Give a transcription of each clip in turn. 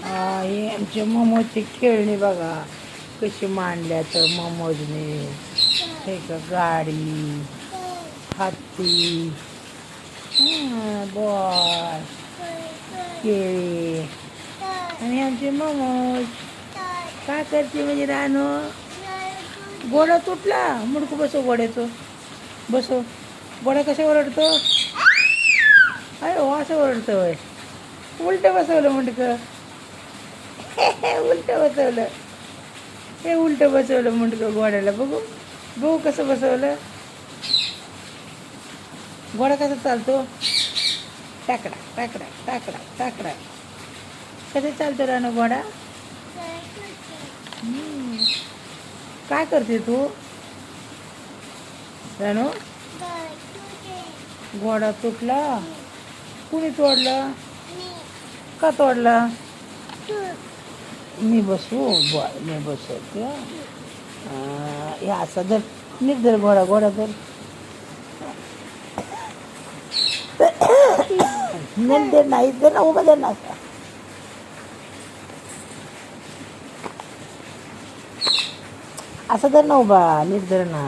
हे आमच्या मोमोजची खेळणी बघा कशी मांडल्यात मोमोजने. हे का गाडी, हत्ती, बॉल, केळी आणि आमचे मोमोज. काय करते म्हणजे रानो? गोडा तुटला. मुडकू बसव गोड्याचं. बसव. गोडा कशा ओरडतो? अरे हो असं ओरडतं होय. उलटं बसवलं मुंडकं. उलटं बसवलं. हे उलटं बसवलं मुंडकं गोड्याला. बघू बघू कसं बसवलं. घोडा कसा चालतो? टाकडा टाकडा टाकडा टाकडा. कसं चालतो रानो घोडा? काय करते तू रानो? घोडा तुटला. कुणी तोडला? का तोडला? मी बसू. मी बसवते. हे असं जर नीट धर घोडा. घोडा धर. नीट दे. नाही दे ना. उभा दे ना. असं धर ना. उभा नीट धर ना.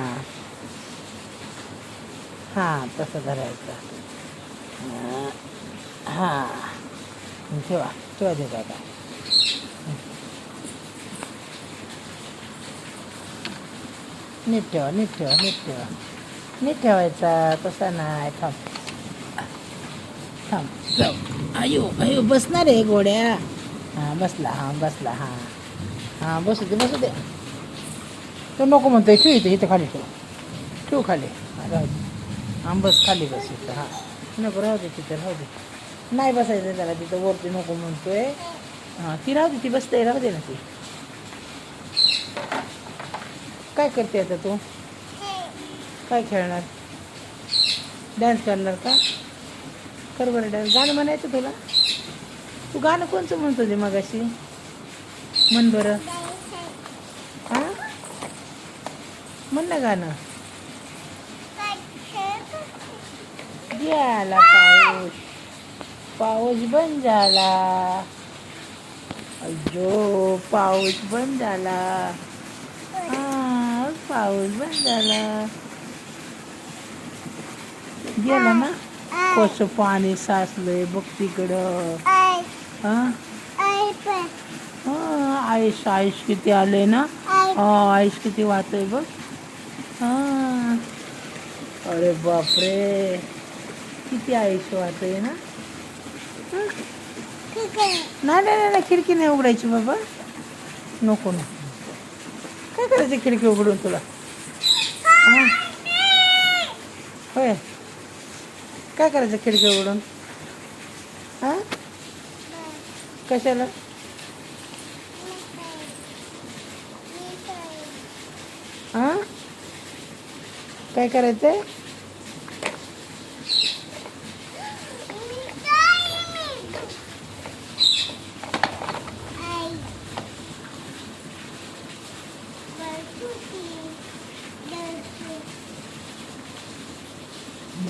हां तसं धरायचं. हां ठेवा ठेवा देतो आता. नीट ठेवा नीट ठेवा नीट ठेवा. नीट ठेवायचा तसा नाही. थांब थांब जाऊ. अयो अयो बसणार आहे गोड्या. हां बसला. हां बसला. हां हां बसू दे बसू दे. तो नको म्हणतोय. ठेव इथे. इथं खाली ठेव. ठेव खाली. हां राहू दे. हां बस खाली बस इथं. हां नको राहू दे तिथं. राहू दे. नाही बसायचं त्याला तिथं वरती नको म्हणतोय. हां ती राहू दे. ती बसते. राहू दे ना ती. काय करते आता तू? काय खेळणार? डान्स करणार का? कर बरं डान्स. गाणं म्हणायचं तुला? तू गाणं कोणचं म्हणत होते मगाशी? म्हण बरं. हां म्हण ना गाणं. गेला पाऊस. पाऊस बंद झाला. अय्यो पाऊस बंद झाला. हां पाऊस बंद झाला. गेला ना. कसं पाणी साचलंय बघ तिकडं. हां आईस आईस किती आले ना. आईस किती वाहतंय बघ. हां अरे बापरे किती आईस वाहतंय ना. नाही नाही नाही खिडकी नाही उघडायची बाबा. नको ना. काय करायचं खिडकी उघडून तुला? हां होय काय करायचं खिडकी उघडून? हां कशाला? हां काय करायचंय?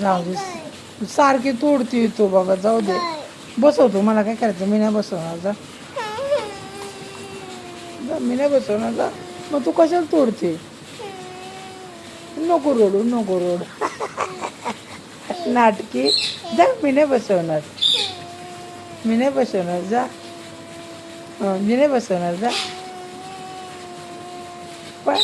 जाऊ दे. सारखी तोडती तो बाबा. जाऊ दे. बसवतो. मला काय करायचं? मी नाही बसवणार. जा मी नाही बसवणार. जा. मग तू कशाला तोडते? नको रोडू नको रोड. नाटकी. जा मी नाही बसवणार. मी नाही बसवणार. जा मी नाही बसवणार. जा पण